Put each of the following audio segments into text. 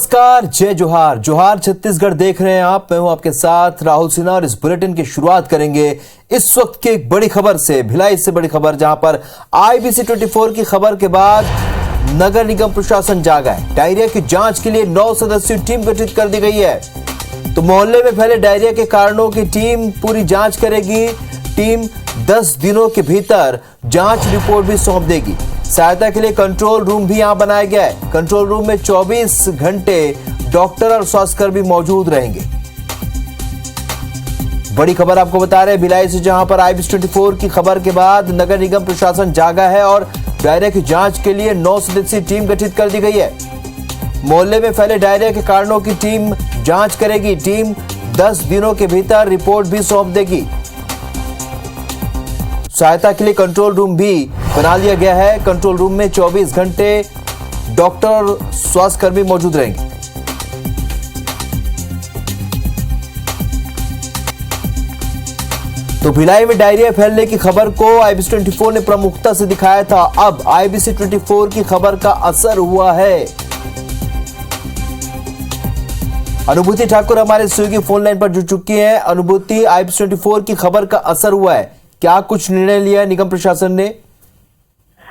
नमस्कार, जय जोहार। जोहार छत्तीसगढ़ देख रहे हैं आप। मैं हूं आपके साथ राहुल सिन्हा और इस बुलेटिन की शुरुआत करेंगे इस वक्त की एक बड़ी खबर से, भिलाई से बड़ी खबर, जहां पर IBC 24 की खबर के बाद नगर निगम प्रशासन जागा है। डायरिया की जांच के लिए 9 सदस्यीय टीम गठित कर दी गई है। तो मोहल्ले में फैले डायरिया के कारणों की टीम पूरी जांच करेगी। टीम 10 दिनों के भीतर जांच रिपोर्ट भी सौंप देगी। सहायता के लिए कंट्रोल रूम भी यहां बनाया गया है। कंट्रोल रूम में 24 घंटे डॉक्टर और स्वास्थ्यकर्मी मौजूद रहेंगे। बड़ी खबर आपको बता रहे हैं भिलाई से, जहां पर IBC 24 की खबर के बाद नगर निगम प्रशासन जागा है और डायरिया की जांच के लिए 9 सदस्यीय टीम गठित कर दी गई है। मोहल्ले में फैले डायरिया के कारणों की टीम जांच करेगी। टीम 10 दिनों के भीतर रिपोर्ट भी सौंप देगी। सहायता के लिए कंट्रोल रूम भी बना लिया गया है। कंट्रोल रूम में 24 घंटे डॉक्टर और स्वास्थ्यकर्मी मौजूद रहेंगे। तो भिलाई में डायरिया फैलने की खबर को IBC 24 ने प्रमुखता से दिखाया था। अब IBC 24 की खबर का असर हुआ है। अनुभूति ठाकुर हमारे स्टूडियो की फोन लाइन पर जुड़ चुकी है। अनुभूति, IBC 24 की खबर का असर हुआ है, क्या कुछ निर्णय लिया है निगम प्रशासन ने?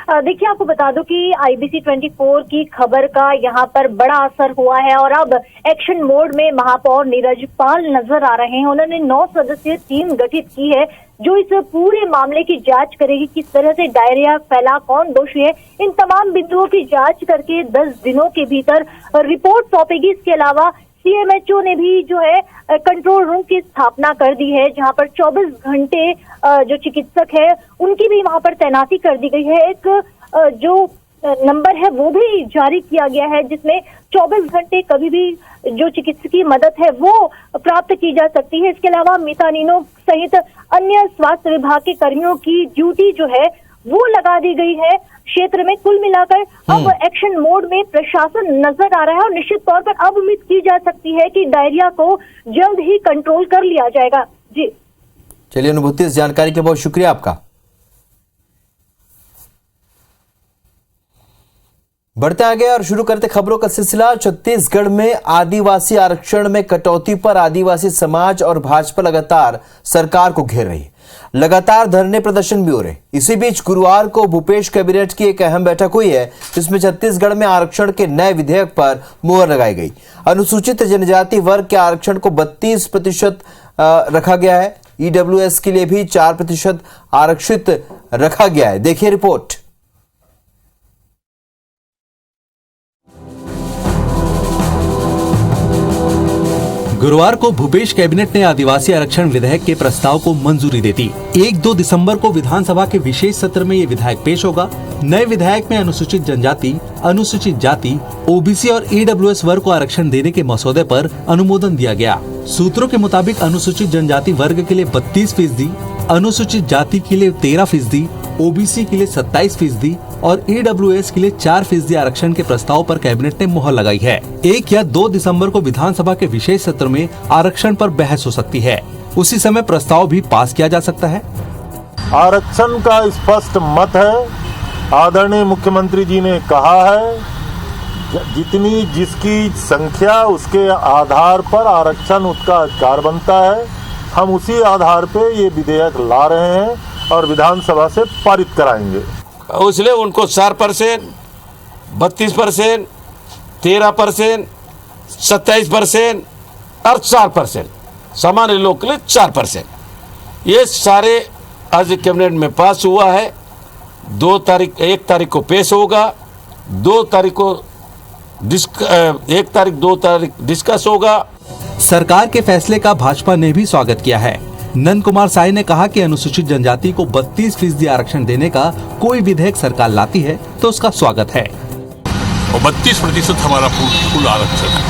देखिए, आपको बता दूं कि IBC 24 की खबर का यहाँ पर बड़ा असर हुआ है और अब एक्शन मोड में महापौर नीरज पाल नजर आ रहे हैं। उन्होंने 9 सदस्यीय टीम गठित की है जो इस पूरे मामले की जांच करेगी। किस तरह से डायरिया फैला, कौन दोषी है, इन तमाम बिंदुओं की जांच करके 10 दिनों के भीतर रिपोर्ट सौंपेगी। इसके अलावा CMHO ने भी जो है कंट्रोल रूम की स्थापना कर दी है, जहां पर 24 घंटे जो चिकित्सक है उनकी भी वहां पर तैनाती कर दी गई है। एक जो नंबर है वो भी जारी किया गया है जिसमें 24 घंटे कभी भी जो चिकित्सकीय मदद है वो प्राप्त की जा सकती है। इसके अलावा मितानिनों सहित अन्य स्वास्थ्य विभाग के कर्मियों की ड्यूटी जो है वो लगा दी गई है क्षेत्र में। कुल मिलाकर अब एक्शन मोड में प्रशासन नजर आ रहा है और निश्चित तौर पर अब उम्मीद की जा सकती है कि डायरिया को जल्द ही कंट्रोल कर लिया जाएगा। जी चलिए अनुभूति, इस जानकारी के बहुत शुक्रिया आपका। बढ़ते आगे और शुरू करते खबरों का सिलसिला। छत्तीसगढ़ में आदिवासी आरक्षण में कटौती पर आदिवासी समाज और भाजपा लगातार सरकार को घेर रही है। लगातार धरने प्रदर्शन भी हो रहे। इसी बीच गुरुवार को भूपेश कैबिनेट की एक अहम बैठक हुई है जिसमें छत्तीसगढ़ में आरक्षण के नए विधेयक पर मुहर लगाई गई। अनुसूचित जनजाति वर्ग के आरक्षण को 32% रखा गया है। EWS के लिए भी 4% आरक्षित रखा गया है। देखिए रिपोर्ट। गुरुवार को भूपेश कैबिनेट ने आदिवासी आरक्षण विधेयक के प्रस्ताव को मंजूरी दे दी। 1-2 दिसंबर को विधानसभा के विशेष सत्र में ये विधेयक पेश होगा। नए विधेयक में अनुसूचित जनजाति, अनुसूचित जाति, OBC और EWS वर्ग को आरक्षण देने के मसौदे पर अनुमोदन दिया गया। सूत्रों के मुताबिक अनुसूचित जनजाति वर्ग के लिए 32%, अनुसूचित जाति के लिए 13%, OBC के लिए 27% और EWS के लिए 4% आरक्षण के प्रस्ताव पर कैबिनेट ने मुहर लगाई है। 1 या 2 दिसंबर को विधानसभा के विशेष सत्र में आरक्षण पर बहस हो सकती है। उसी समय प्रस्ताव भी पास किया जा सकता है। आरक्षण का स्पष्ट मत है। आदरणीय मुख्यमंत्री जी ने कहा है जितनी जिसकी संख्या उसके आधार पर आरक्षण उसका अधिकार बनता है। हम उसी आधार पे ये विधेयक ला रहे हैं और विधानसभा से पारित कराएंगे। इसलिए उनको 4%, 32%, 13%, 27% और 4%, सामान्य लोग के लिए 4%, ये सारे आज कैबिनेट में पास हुआ है। 1 तारीख को पेश होगा, 2 तारीख को 1 तारीख 2 तारीख डिस्कस होगा। सरकार के फैसले का भाजपा ने भी स्वागत किया है। नंद कुमार साय ने कहा कि अनुसूचित जनजाति को 32% आरक्षण देने का कोई विधेयक सरकार लाती है तो उसका स्वागत है। और 32% हमारा कुल आरक्षण है।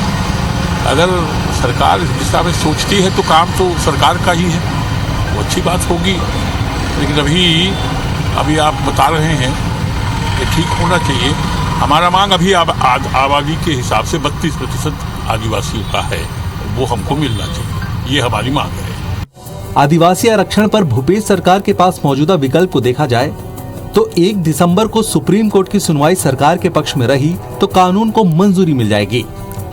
अगर सरकार इस दिशा में सोचती है तो काम तो सरकार का ही है, वो अच्छी बात होगी। लेकिन अभी आप बता रहे हैं कि ठीक होना चाहिए। हमारा मांग अभी आबादी के हिसाब से 32% आदिवासियों का है, वो हमको मिलना चाहिए, ये हमारी मांग है। आदिवासी आरक्षण पर भूपेश सरकार के पास मौजूदा विकल्प को देखा जाए तो 1 दिसंबर को सुप्रीम कोर्ट की सुनवाई सरकार के पक्ष में रही तो कानून को मंजूरी मिल जाएगी।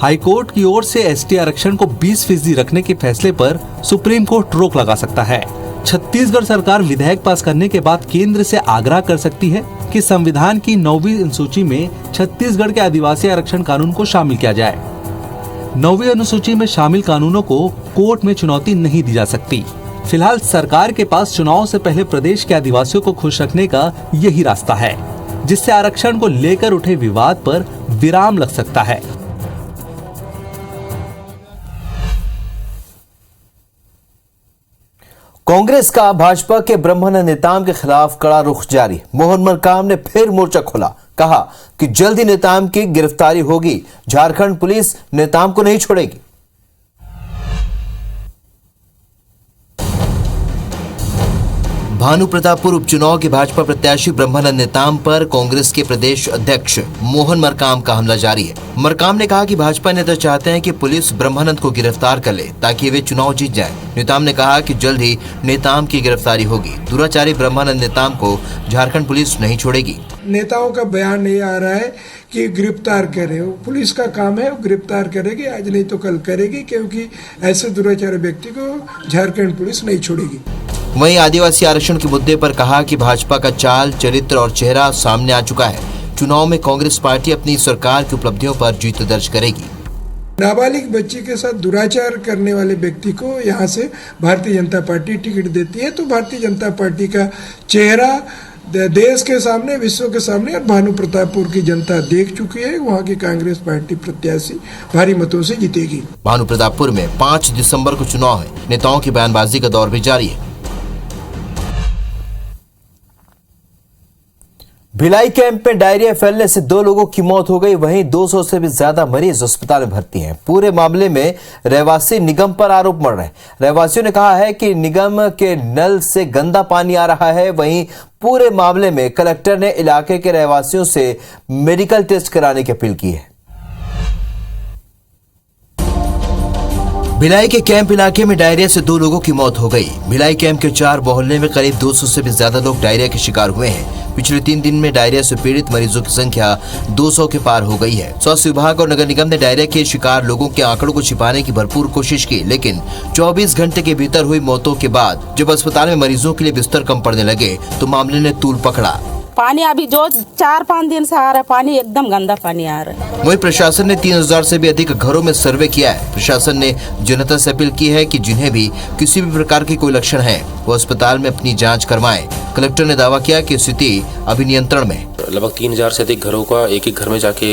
हाईकोर्ट की ओर से एसटी आरक्षण को 20% रखने के फैसले पर सुप्रीम कोर्ट रोक लगा सकता है। छत्तीसगढ़ सरकार विधेयक पास करने के बाद केंद्र से आग्रह कर सकती है कि संविधान की 9वीं अनुसूची में छत्तीसगढ़ के आदिवासी आरक्षण कानून को शामिल किया जाए। 9वीं अनुसूची में शामिल कानूनों को कोर्ट में चुनौती नहीं दी जा सकती। फिलहाल सरकार के पास चुनाव से पहले प्रदेश के आदिवासियों को खुश रखने का यही रास्ता है, जिससे आरक्षण को लेकर उठे विवाद पर विराम लग सकता है। कांग्रेस का भाजपा के ब्रह्मानंद नेताम के खिलाफ कड़ा रुख जारी। मोहन मरकाम ने फिर मोर्चा खोला, कहा कि जल्द ही नेताम की गिरफ्तारी होगी, झारखंड पुलिस नेताम को नहीं छोड़ेगी। भानु प्रतापपुर उपचुनाव के भाजपा प्रत्याशी ब्रह्मानंद नेताम पर कांग्रेस के प्रदेश अध्यक्ष मोहन मरकाम का हमला जारी है। मरकाम ने कहा कि भाजपा नेता चाहते हैं कि पुलिस ब्रह्मानंद को गिरफ्तार कर ले ताकि वे चुनाव जीत जाए। नेताम ने कहा कि जल्द ही नेताम की गिरफ्तारी होगी। दुराचारी ब्रह्मानंद नेताम को झारखंड पुलिस नहीं छोड़ेगी। नेताओं का बयान नहीं आ रहा है कि गिरफ्तार करे, वो पुलिस का काम है, वो गिरफ्तार करेगी, आज नहीं तो कल करेगी, क्योंकि ऐसे दुराचारी व्यक्ति को झारखंड पुलिस नहीं छोड़ेगी। वहीं आदिवासी आरक्षण के मुद्दे पर कहा कि भाजपा का चाल, चरित्र और चेहरा सामने आ चुका है। चुनाव में कांग्रेस पार्टी अपनी सरकार की उपलब्धियों पर जीत दर्ज करेगी। नाबालिग बच्ची के साथ दुराचार करने वाले व्यक्ति को यहाँ से भारतीय जनता पार्टी टिकट देती है, तो भारतीय जनता पार्टी का चेहरा देश के सामने, विश्व के सामने और भानु प्रतापपुर की जनता देख चुकी है। वहाँ की कांग्रेस पार्टी प्रत्याशी भारी मतों से जीतेगी। भानु प्रतापपुर में 5 दिसंबर को चुनाव है। नेताओं की बयानबाजी का दौर भी जारी है। भिलाई कैंप में डायरिया फैलने से 2 लोगों की मौत हो गई, वहीं 200 से भी ज्यादा मरीज अस्पताल में भर्ती हैं। पूरे मामले में रहवासी निगम पर आरोप मढ़ रहे हैं। रहवासियों ने कहा है कि निगम के नल से गंदा पानी आ रहा है। वहीं पूरे मामले में कलेक्टर ने इलाके के रहवासियों से मेडिकल टेस्ट कराने की अपील की है। भिलाई के कैंप इलाके में डायरिया से 2 लोगों की मौत हो गई। भिलाई कैंप के 4 मोहल्ले में करीब 200 से भी ज्यादा लोग डायरिया के शिकार हुए हैं। पिछले 3 दिन में डायरिया से पीड़ित मरीजों की संख्या 200 के पार हो गई है। स्वास्थ्य विभाग और नगर निगम ने डायरिया के शिकार लोगों के आंकड़ों को छिपाने की भरपूर कोशिश की, लेकिन 24 घंटे के भीतर हुई मौतों के बाद जब अस्पताल में मरीजों के लिए बिस्तर कम पड़ने लगे तो मामले ने तूल पकड़ा। पानी अभी जो 4-5 दिन से आ रहा है, पानी एकदम गंदा पानी आ रहा है। वहीं प्रशासन ने 3000 से भी अधिक घरों में सर्वे किया है। प्रशासन ने जनता से अपील की है कि जिन्हें भी किसी भी प्रकार के कोई लक्षण है वो अस्पताल में अपनी जांच करवाएं। कलेक्टर ने दावा किया कि स्थिति अभी नियंत्रण में। लगभग 3000 से अधिक घरों का एक घर में जाके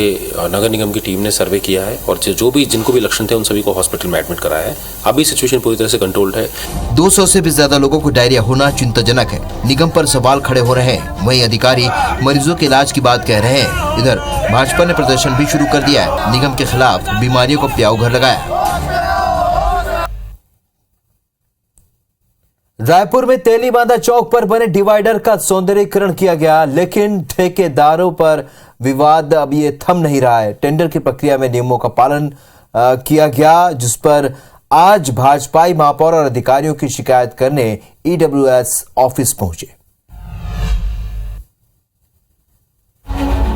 नगर निगम की टीम ने सर्वे किया है और जो भी जिनको भी लक्षण थे उन सभी को हॉस्पिटल में एडमिट कराया है। अभी सिचुएशन पूरी तरह से कंट्रोल्ड है। 200 से भी ज्यादा लोगों को डायरिया होना चिंताजनक है। निगम पर सवाल खड़े हो रहे हैं। वहीं अधिकारी मरीजों के इलाज की बात कह रहे हैं। इधर भाजपा ने प्रदर्शन भी शुरू कर दिया है। निगम के खिलाफ बीमारियों को प्याऊ घर लगाया। रायपुर में तेलीबांधा चौक पर बने डिवाइडर का सौंदर्यीकरण किया गया, लेकिन ठेकेदारों पर विवाद अब ये थम नहीं रहा है। टेंडर की प्रक्रिया में नियमों का पालन किया गया, जिस पर आज भाजपाई महापौर और अधिकारियों की शिकायत करने ईडब्ल्यूएस ऑफिस पहुंचे।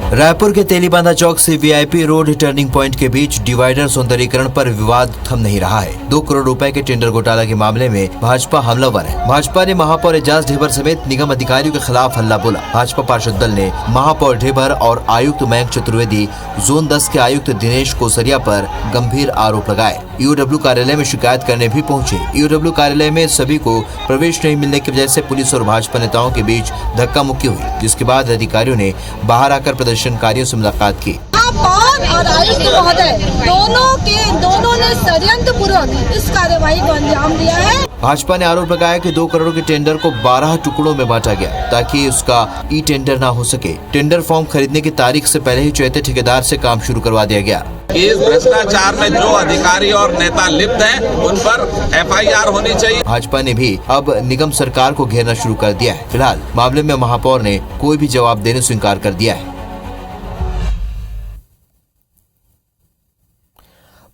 रायपुर के तेलीबांधा चौक से वीआईपी रोड टर्निंग पॉइंट के बीच डिवाइडर सौंदर्यीकरण पर विवाद थम नहीं रहा है। 2 करोड़ रुपए के टेंडर घोटाला के मामले में भाजपा हमलावर है। भाजपा ने महापौर एजाज ढेबर समेत निगम अधिकारियों के खिलाफ हल्ला बोला। भाजपा पार्षद दल ने महापौर ढेबर और आयुक्त मयंक चतुर्वेदी, जोन 10 के आयुक्त दिनेश कोसरिया पर गंभीर आरोप लगाए। ईओडब्ल्यू कार्यालय में शिकायत करने भी पहुंचे। ईओडब्ल्यू कार्यालय में सभी को प्रवेश नहीं मिलने की वजह से पुलिस और भाजपा नेताओं के बीच धक्का मुक्की हुई, जिसके बाद अधिकारियों ने बाहर आकर प्रदर्शनकारियों से मुलाकात की। महापौर और आयुक्त महोदय दोनों ने षड्यंत्रपूर्वक इस कार्यवाही को अंजाम दिया है। भाजपा ने आरोप लगाया कि 2 करोड़ के टेंडर को 12 टुकड़ों में बांटा गया ताकि उसका ई टेंडर ना हो सके। टेंडर फॉर्म खरीदने की तारीख से पहले ही चौथे ठेकेदार से काम शुरू करवा दिया गया। इस भ्रष्टाचार में जो अधिकारी और नेता लिप्त हैं, उन पर एफआईआर होनी चाहिए। भाजपा ने भी अब निगम सरकार को घेरना शुरू कर दिया है। फिलहाल मामले में महापौर ने कोई भी जवाब देने से इनकार कर दिया है।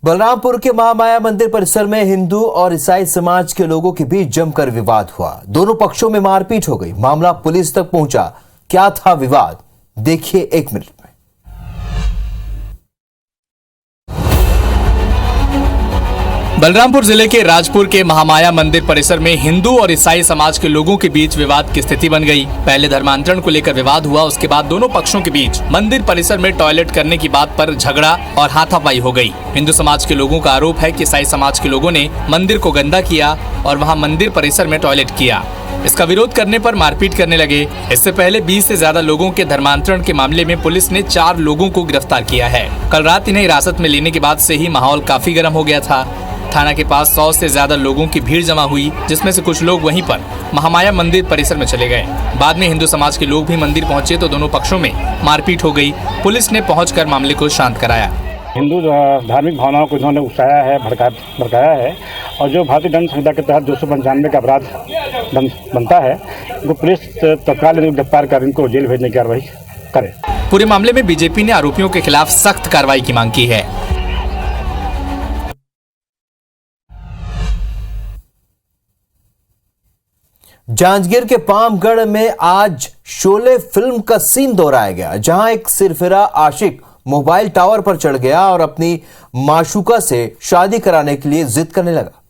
बलरामपुर के महामाया मंदिर परिसर में हिंदू और ईसाई समाज के लोगों के बीच जमकर विवाद हुआ। दोनों पक्षों में मारपीट हो गई। मामला पुलिस तक पहुंचा। क्या था विवाद, देखिए 1 मिनट में। बलरामपुर जिले के राजपुर के महामाया मंदिर परिसर में हिंदू और ईसाई समाज के लोगों के बीच विवाद की स्थिति बन गई। पहले धर्मांतरण को लेकर विवाद हुआ, उसके बाद दोनों पक्षों के बीच मंदिर परिसर में टॉयलेट करने की बात पर झगड़ा और हाथापाई हो गई। हिंदू समाज के लोगों का आरोप है कि ईसाई समाज के लोगों ने मंदिर को गंदा किया और वहां मंदिर परिसर में टॉयलेट किया। इसका विरोध करने पर मारपीट करने लगे। इससे पहले 20 से ज्यादा लोगों के धर्मांतरण के मामले में पुलिस ने 4 लोगों को गिरफ्तार किया है। कल रात इन्हें हिरासत में लेने के बाद से ही माहौल काफी गर्म हो गया था। थाना के पास 100 से ज्यादा लोगों की भीड़ जमा हुई, जिसमें से कुछ लोग वहीं पर महामाया मंदिर परिसर में चले गए। बाद में हिंदू समाज के लोग भी मंदिर पहुंचे तो दोनों पक्षों में मारपीट हो गई। पुलिस ने पहुंचकर मामले को शांत कराया। हिंदू धार्मिक भावनाओं को इन्होंने उकसाया है, भड़काया है और जो भारतीय दंड संहिता के तहत 295 का अपराध दंड बनता है, इनको पुलिस तत्काल गिरफ्तार कर इनको जेल भेजने की कार्रवाई करे। पूरे मामले में बीजेपी ने आरोपियों के खिलाफ सख्त कार्रवाई की मांग की है। जांजगीर के पामगढ़ में आज शोले फिल्म का सीन दोहराया गया, जहां एक सिरफिरा आशिक मोबाइल टावर पर चढ़ गया और अपनी माशूका से शादी कराने के लिए जिद करने लगा।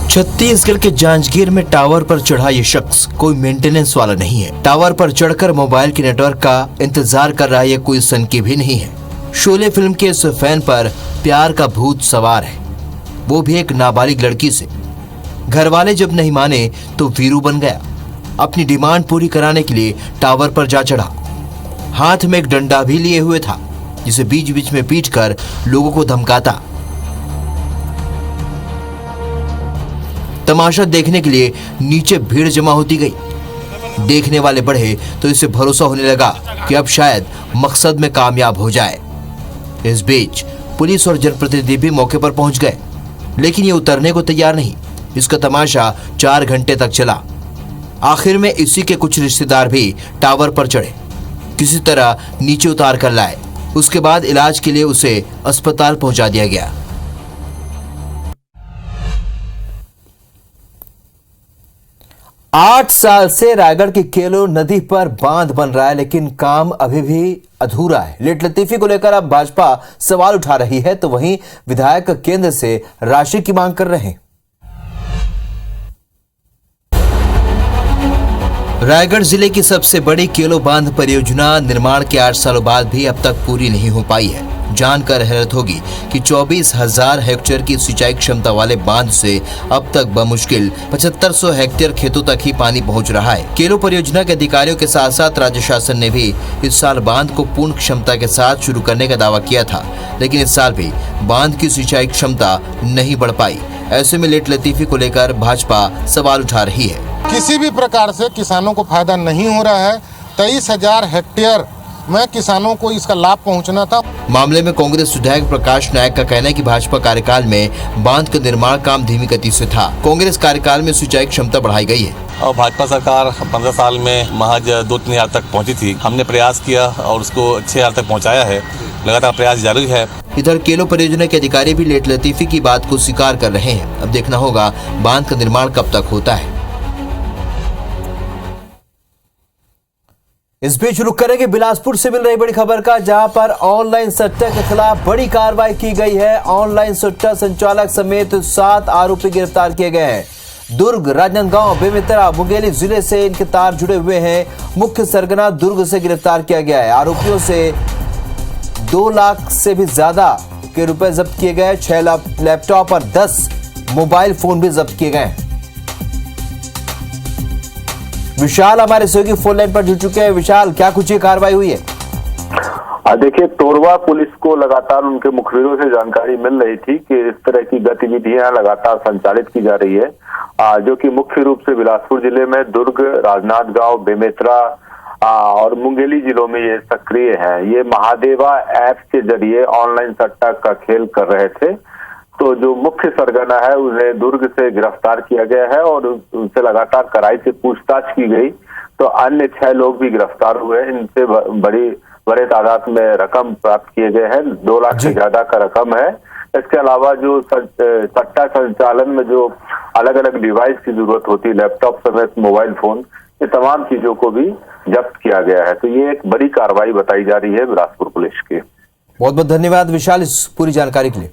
छत्तीसगढ़ के जांजगीर में टावर पर चढ़ा ये शख्स कोई मेंटेनेंस वाला नहीं है। टावर पर चढ़कर मोबाइल के नेटवर्क का इंतजार कर रहा ये कोई सनकी भी नहीं है। शोले फिल्म के इस फैन पर प्यार का भूत सवार है, वो भी एक नाबालिग लड़की से। घर वाले जब नहीं माने तो वीरू बन गया। अपनी डिमांड पूरी कराने के लिए टावर पर जा चढ़ा। हाथ में एक डंडा भी लिए हुए था, जिसे बीच बीच में पीटकर लोगों को धमकाता। तमाशा देखने के लिए नीचे भीड़ जमा होती गई। देखने वाले बढ़े तो इसे भरोसा होने लगा कि अब शायद मकसद में कामयाब हो जाए। इस बीच पुलिस और जनप्रतिनिधि भी मौके पर पहुंच गए, लेकिन ये उतरने को तैयार नहीं। इसका तमाशा 4 घंटे तक चला। आखिर में इसी के कुछ रिश्तेदार भी टावर पर चढ़े, किसी तरह नीचे उतार कर लाए। उसके बाद इलाज के लिए उसे अस्पताल पहुंचा दिया गया। आठ साल से रायगढ़ की केलो नदी पर बांध बन रहा है, लेकिन काम अभी भी अधूरा है। लेट लतीफी को लेकर अब भाजपा सवाल उठा रही है, तो वहीं विधायक केंद्र से राशि की मांग कर रहे हैं। रायगढ़ जिले की सबसे बड़ी केलो बांध परियोजना निर्माण के 8 सालों बाद भी अब तक पूरी नहीं हो पाई है। जानकर हैरत होगी कि 24,000 हेक्टेयर की सिंचाई क्षमता वाले बांध से अब तक बमुश्किल 7500 हेक्टेयर खेतों तक ही पानी पहुंच रहा है। केलो परियोजना के अधिकारियों के साथ साथ राज्य शासन ने भी इस साल बांध को पूर्ण क्षमता के साथ शुरू करने का दावा किया था, लेकिन इस साल भी बांध की सिंचाई क्षमता नहीं बढ़ पाई। ऐसे में लेट लतीफी को लेकर भाजपा सवाल उठा रही है। किसी भी प्रकार से किसानों को फायदा नहीं हो रहा है। 23,000 हेक्टेयर में किसानों को इसका लाभ पहुंचना था। मामले में कांग्रेस विधायक प्रकाश नायक का कहना है कि भाजपा कार्यकाल में बांध का निर्माण काम धीमी गति से था। कांग्रेस कार्यकाल में सिंचाई क्षमता बढ़ाई गई है और भाजपा सरकार 15 साल में महज 2-3 हजार तक पहुंची थी। हमने प्रयास किया और उसको 6 हजार तक पहुंचाया है। लगातार प्रयास जारी है। इधर केलो परियोजना के अधिकारी भी लेट लतीफी की बात को स्वीकार कर रहे हैं। अब देखना होगा बांध का निर्माण कब तक होता है। इस बीच रुक करेंगे बिलासपुर से मिल रही बड़ी खबर का, जहां पर ऑनलाइन सट्टा के खिलाफ बड़ी कार्रवाई की गई है। ऑनलाइन सट्टा संचालक समेत 7 आरोपी गिरफ्तार किए गए हैं। दुर्ग, राजनांदगांव, बेमेतरा, मुंगेली जिले से इनके तार जुड़े हुए हैं। मुख्य सरगना दुर्ग से गिरफ्तार किया गया है। आरोपियों से 2 लाख से भी ज्यादा के रुपए जब्त किए गए। 6 लैपटॉप और 10 मोबाइल फोन भी जब्त किए गए। विशाल हमारे सहयोगी फोन लाइन पर जुड़ चुके हैं। विशाल, क्या कुछ ये कार्रवाई हुई है? देखिए, तोरवा पुलिस को लगातार उनके मुखबिरों से जानकारी मिल रही थी कि इस तरह की गतिविधियां लगातार संचालित की जा रही है, जो कि मुख्य रूप से बिलासपुर जिले में दुर्ग, राजनांदगांव, बेमेतरा और मुंगेली जिलों में ये सक्रिय है। ये महादेवा ऐप के जरिए ऑनलाइन सट्टा का खेल कर रहे थे। तो जो मुख्य सरगना है उन्हें दुर्ग से गिरफ्तार किया गया है और उनसे लगातार कड़ाई से पूछताछ की गई। तो अन्य 6 लोग भी गिरफ्तार हुए। इनसे बड़े तादाद में रकम प्राप्त किए गए हैं। 2 लाख से ज्यादा का रकम है। इसके अलावा जो सट्टा संचालन में जो अलग अलग डिवाइस की जरूरत होती है, लैपटॉप समेत मोबाइल फोन, ये तमाम चीजों को भी जब्त किया गया है। तो ये एक बड़ी कार्रवाई बताई जा रही है बिलासपुर पुलिस की। बहुत बहुत धन्यवाद विशाल इस पूरी जानकारी के लिए।